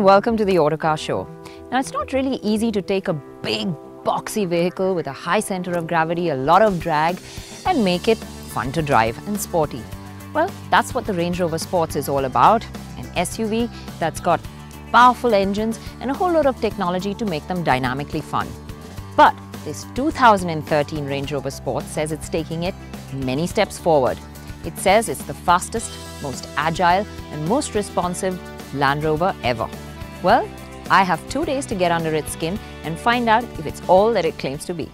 welcome to the Autocar Show. Now, it's not really easy to take a big, boxy vehicle with a high center of gravity, a lot of drag, and make it fun to drive and sporty. Well, that's what the Range Rover Sports is all about, an SUV that's got powerful engines and a whole lot of technology to make them dynamically fun. But this 2013 Range Rover Sport says it's taking it many steps forward. It says it's the fastest, most agile and most responsive Land Rover ever. Well, I have 2 days to get under its skin and find out if it's all that it claims to be.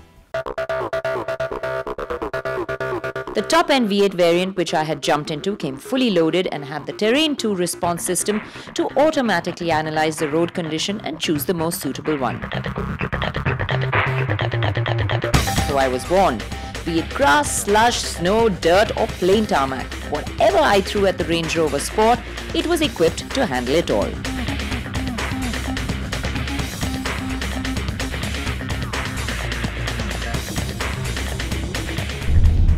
The top-end V8 variant which I had jumped into came fully loaded and had the Terrain 2 response system to automatically analyze the road condition and choose the most suitable one. So I was warned, be it grass, slush, snow, dirt or plain tarmac, whatever I threw at the Range Rover Sport, it was equipped to handle it all.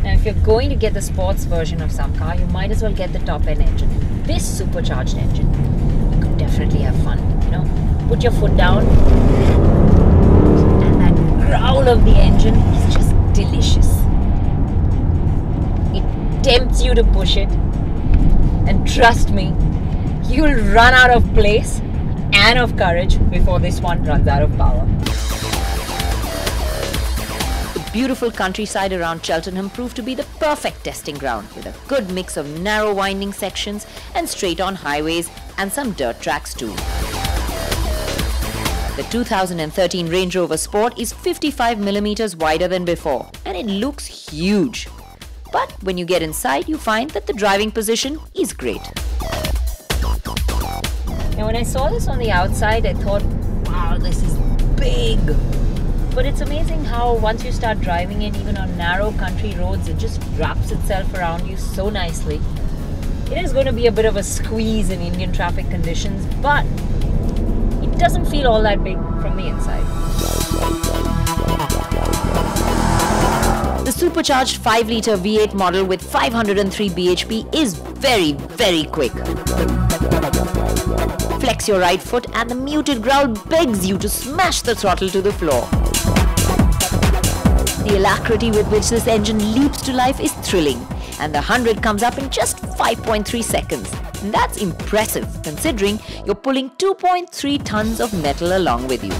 Now, if you're going to get the sports version of some car, you might as well get the top-end engine. This supercharged engine, you could definitely have fun, you know. Put your foot down and that growl of the engine is just delicious. It tempts you to push it, and trust me, you'll run out of place and of courage before this one runs out of power. The beautiful countryside around Cheltenham proved to be the perfect testing ground, with a good mix of narrow winding sections and straight-on highways and some dirt tracks too. The 2013 Range Rover Sport is 55mm wider than before, and it looks huge. But when you get inside, you find that the driving position is great. Now, when I saw this on the outside, I thought, wow, this is big. But it's amazing how once you start driving it, even on narrow country roads, it just wraps itself around you so nicely. It is going to be a bit of a squeeze in Indian traffic conditions, but it doesn't feel all that big from the inside. The supercharged 5-litre V8 model with 503 bhp is very, very quick. Flex your right foot and the muted growl begs you to smash the throttle to the floor. The alacrity with which this engine leaps to life is thrilling, and the 100 comes up in just 5.3 seconds. And that's impressive considering you're pulling 2.3 tons of metal along with you.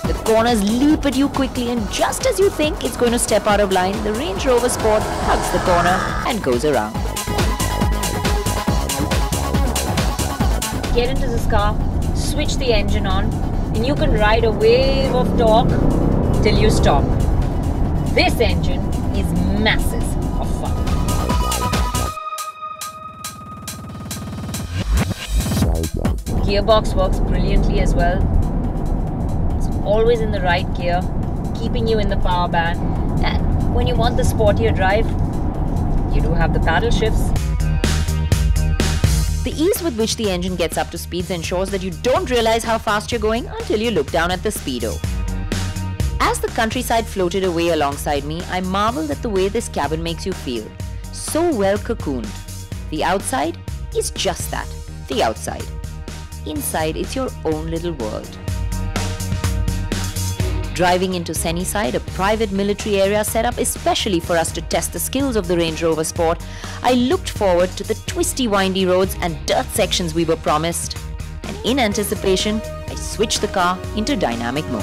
The corners leap at you quickly, and just as you think it's going to step out of line, the Range Rover Sport hugs the corner and goes around. Get into this car, switch the engine on, and you can ride a wave of torque till you stop. This engine is massive of fun. Gearbox works brilliantly as well. It's always in the right gear, keeping you in the power band. And when you want the sportier drive, you do have the paddle shifts. The ease with which the engine gets up to speeds ensures that you don't realize how fast you're going until you look down at the speedo. As the countryside floated away alongside me, I marveled at the way this cabin makes you feel. So well cocooned. The outside is just that, the outside. Inside, it's your own little world. Driving into Sunnyside, a private military area set up especially for us to test the skills of the Range Rover Sport, I looked forward to the twisty, windy roads and dirt sections we were promised. And in anticipation, I switched the car into dynamic mode.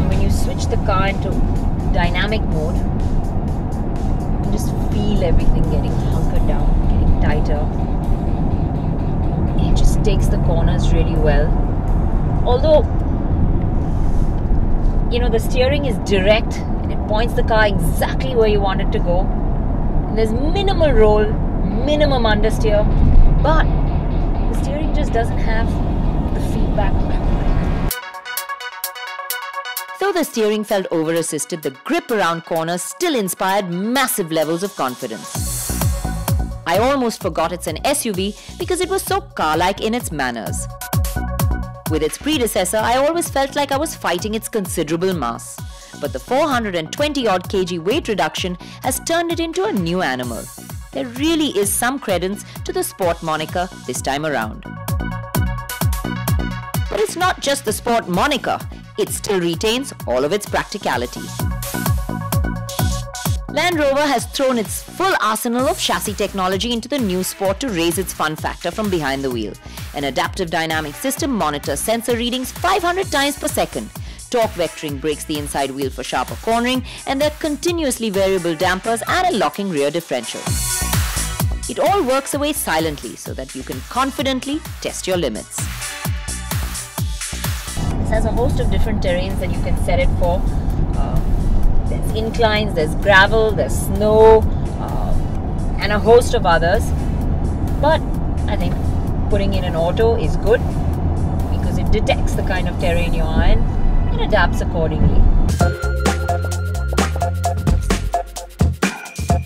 When you switch the car into dynamic mode, you just feel everything getting hunkered down, getting tighter. It just takes the corners really well. Although, you know, the steering is direct and it points the car exactly where you want it to go. And there's minimal roll, minimum understeer, but the steering just doesn't have the feedback. Though the steering felt over-assisted, the grip around corners still inspired massive levels of confidence. I almost forgot it's an SUV because it was so car-like in its manners. With its predecessor, I always felt like I was fighting its considerable mass. But the 420-odd kg weight reduction has turned it into a new animal. there really is some credence to the sport moniker this time around. But it's not just the sport moniker, it still retains all of its practicality. Land Rover has thrown its full arsenal of chassis technology into the new sport to raise its fun factor from behind the wheel. An adaptive dynamic system monitors sensor readings 500 times per second. Torque vectoring brakes the inside wheel for sharper cornering, and there are continuously variable dampers and a locking rear differential. It all works away silently so that you can confidently test your limits. This has a host of different terrains that you can set it for. There's inclines, there's gravel, there's snow, and a host of others. But I think putting in an auto is good because it detects the kind of terrain you're in and adapts accordingly.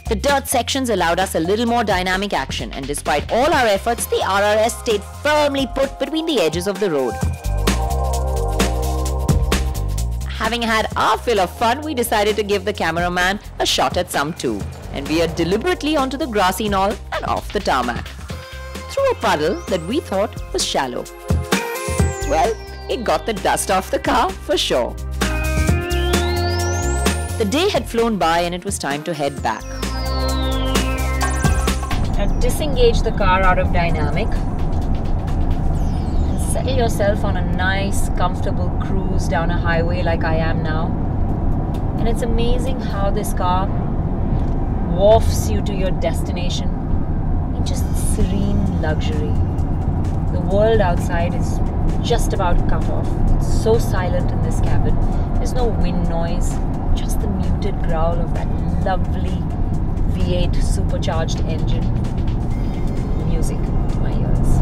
The dirt sections allowed us a little more dynamic action, and despite all our efforts, the RRS stayed firmly put between the edges of the road. Having had our fill of fun, we decided to give the cameraman a shot at some too, and veered deliberately onto the grassy knoll and off the tarmac, through a puddle that we thought was shallow. Well, it got the dust off the car for sure. The day had flown by and it was time to head back. Now disengage the car out of dynamic. Settle yourself on a nice, comfortable cruise down a highway like I am now. And it's amazing how this car wafts you to your destination in just serene luxury. The world outside is just about cut off. It's so silent in this cabin. There's no wind noise, just the muted growl of that lovely V8 supercharged engine. Music to my ears.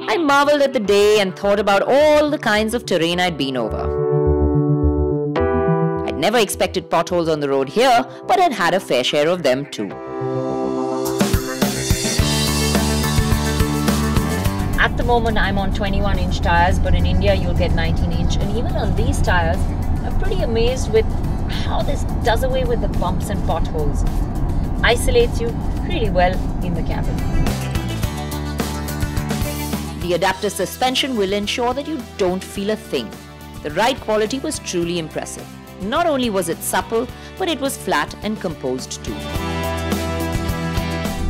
I marveled at the day and thought about all the kinds of terrain I'd been over. I'd never expected potholes on the road here, but I'd had a fair share of them too. At the moment I'm on 21-inch tires, but in India you'll get 19-inch, and even on these tires I'm pretty amazed with how this does away with the bumps and potholes. Isolates you really well in the cabin. The adaptive suspension will ensure that you don't feel a thing. The ride quality was truly impressive. Not only was it supple, but it was flat and composed too.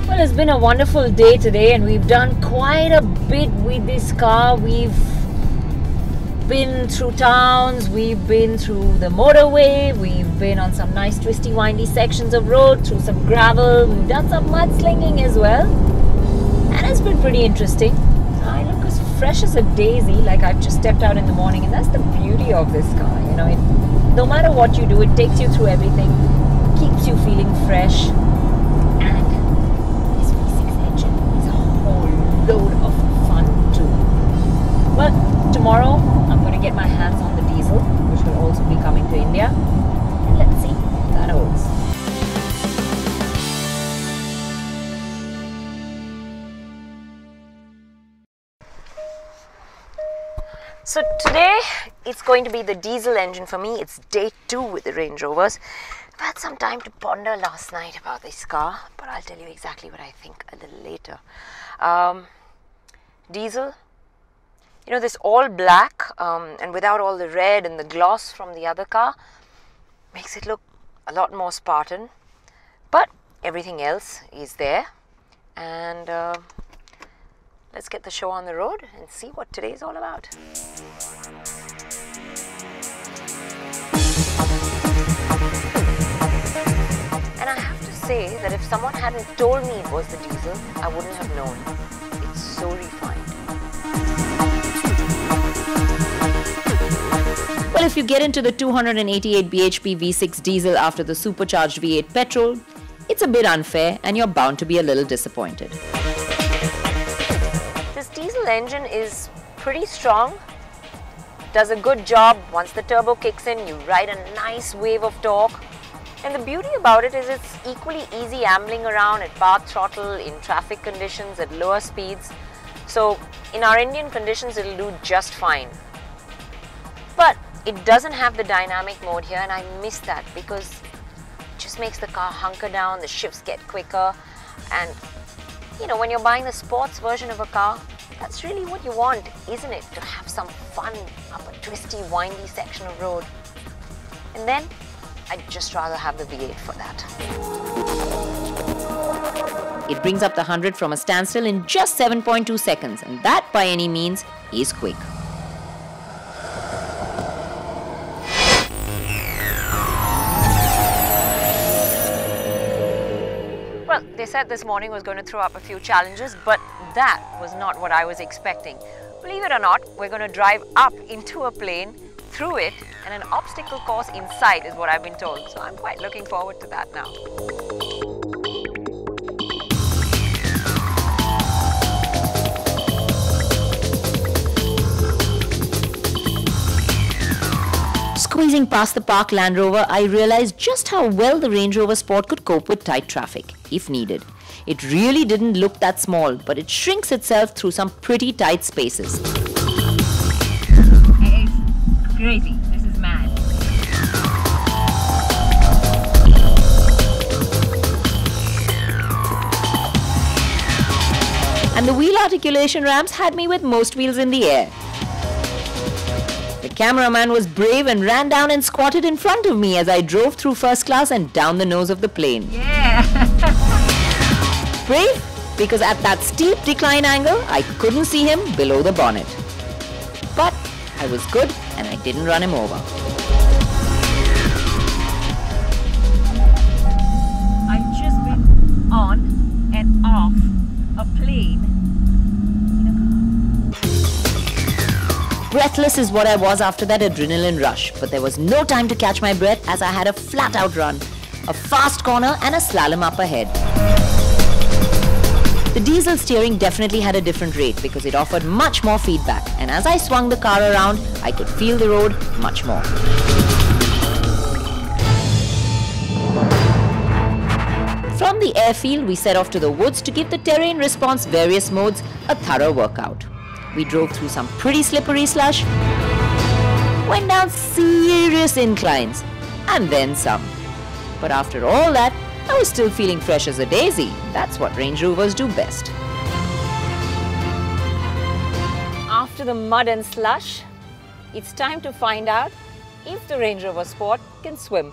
Well, it's been a wonderful day today and we've done quite a bit with this car. We've been through towns, we've been through the motorway, we've been on some nice twisty windy sections of road, through some gravel, we've done some mudslinging as well. And it's been pretty interesting. I look as fresh as a daisy, like I've just stepped out in the morning, and that's the beauty of this car. You know, no matter what you do, it takes you through everything, keeps you feeling fresh, and this V6 engine is a whole load of fun too. Well, tomorrow I'm going to get my hands on the diesel, which will also be coming to India, and let's see if that holds. So today it's going to be the diesel engine for me. It's day 2 with the Range Rovers. I've had some time to ponder last night about this car, but I'll tell you exactly what I think a little later. Diesel, you know, this all black and without all the red and the gloss from the other car makes it look a lot more Spartan, but everything else is there, and let's get the show on the road and see what today is all about. And I have to say that if someone hadn't told me it was the diesel, I wouldn't have known. It's so refined. Well, if you get into the 288 bhp V6 diesel after the supercharged V8 petrol, it's a bit unfair and you're bound to be a little disappointed. This diesel engine is pretty strong, does a good job. Once the turbo kicks in, you ride a nice wave of torque. And the beauty about it is it's equally easy ambling around at path throttle, in traffic conditions, at lower speeds. So in our Indian conditions, it'll do just fine. But it doesn't have the dynamic mode here, and I miss that because it just makes the car hunker down, the shifts get quicker, and you know, when you're buying the sports version of a car, that's really what you want, isn't it? To have some fun up a twisty, windy section of road. And then, I'd just rather have the V8 for that. It brings up the 100 from a standstill in just 7.2 seconds, and that by any means is quick. Well, they said this morning was going to throw up a few challenges, but that was not what I was expecting. Believe it or not, we're going to drive up into a plane, through it, and an obstacle course in sight is what I've been told. So I'm quite looking forward to that now. Squeezing past the parked Land Rover, I realized just how well the Range Rover Sport could cope with tight traffic, if needed. It really didn't look that small, but it shrinks itself through some pretty tight spaces. Hey, it's crazy. This is mad. And the wheel articulation ramps had me with most wheels in the air. The cameraman was brave and ran down and squatted in front of me as I drove through first class and down the nose of the plane. Yeah! Brave because at that steep decline angle, I couldn't see him below the bonnet. But I was good and I didn't run him over. I've just been on and off a plane. Breathless is what I was after that adrenaline rush, but there was no time to catch my breath as I had a flat-out run, a fast corner and a slalom up ahead. The diesel steering definitely had a different rate because it offered much more feedback, and as I swung the car around, I could feel the road much more. From the airfield, we set off to the woods to give the terrain response various modes a thorough workout. We drove through some pretty slippery slush, went down serious inclines, and then some. But after all that, I was still feeling fresh as a daisy. That's what Range Rovers do best. After the mud and slush, it's time to find out if the Range Rover Sport can swim.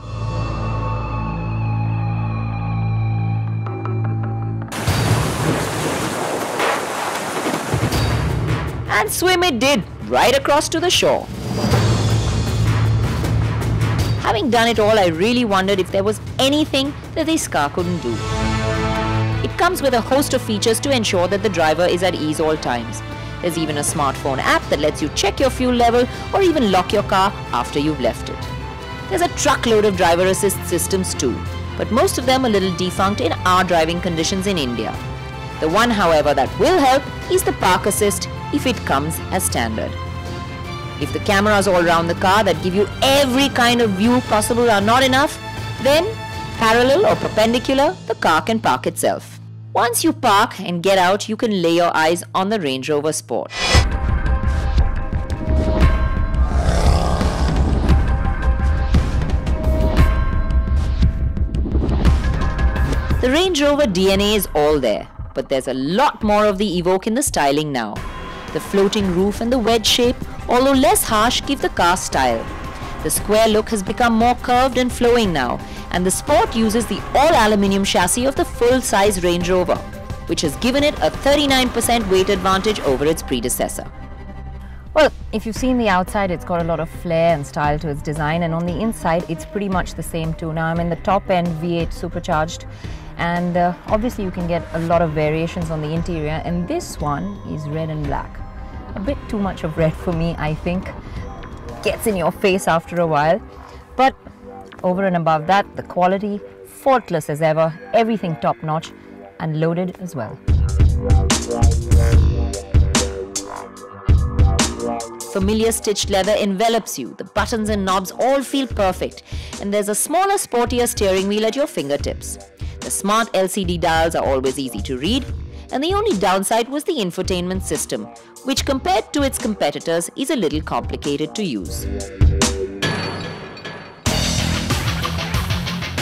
And swim it did, right across to the shore. Having done it all, I really wondered if there was anything that this car couldn't do. It comes with a host of features to ensure that the driver is at ease all times. There's even a smartphone app that lets you check your fuel level or even lock your car after you've left it. There's a truckload of driver assist systems too, but most of them a little defunct in our driving conditions in India. The one, however, that will help is the park assist if it comes as standard. If the cameras all around the car that give you every kind of view possible are not enough, then parallel or perpendicular, the car can park itself. Once you park and get out, you can lay your eyes on the Range Rover Sport. The Range Rover DNA is all there, but there's a lot more of the Evoque in the styling now. The floating roof and the wedge shape, although less harsh, give the car style. The square look has become more curved and flowing now, and the Sport uses the all-aluminium chassis of the full-size Range Rover, which has given it a 39% weight advantage over its predecessor. Well, if you've seen the outside, it's got a lot of flair and style to its design, and on the inside, it's pretty much the same too. Now I'm in the top-end V8 supercharged, and obviously you can get a lot of variations on the interior, and this one is red and black. A bit too much of red for me, I think. Gets in your face after a while. But over and above that, the quality, faultless as ever, everything top-notch and loaded as well. Familiar stitched leather envelops you. The buttons and knobs all feel perfect. And there's a smaller, sportier steering wheel at your fingertips. The smart LCD dials are always easy to read. And the only downside was the infotainment system, which compared to its competitors is a little complicated to use.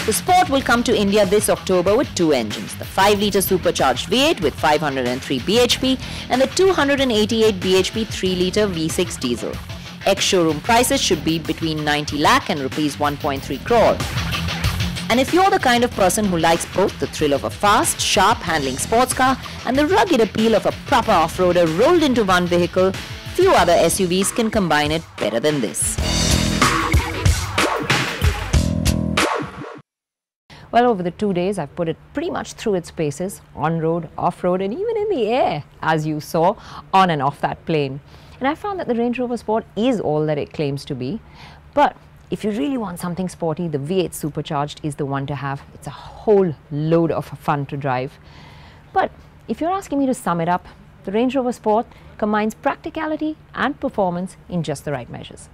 The Sport will come to India this October with two engines, the 5-litre supercharged V8 with 503 bhp and the 288 bhp 3-litre V6 diesel. Ex-showroom prices should be between 90 lakh and rupees 1.3 crore. And if you're the kind of person who likes both the thrill of a fast, sharp handling sports car and the rugged appeal of a proper off-roader rolled into one vehicle, few other SUVs can combine it better than this. Well, over the 2 days, I've put it pretty much through its paces, on-road, off-road, and even in the air, as you saw, on and off that plane. And I found that the Range Rover Sport is all that it claims to be. But if you really want something sporty, the V8 supercharged is the one to have. It's a whole load of fun to drive. But if you're asking me to sum it up, the Range Rover Sport combines practicality and performance in just the right measures.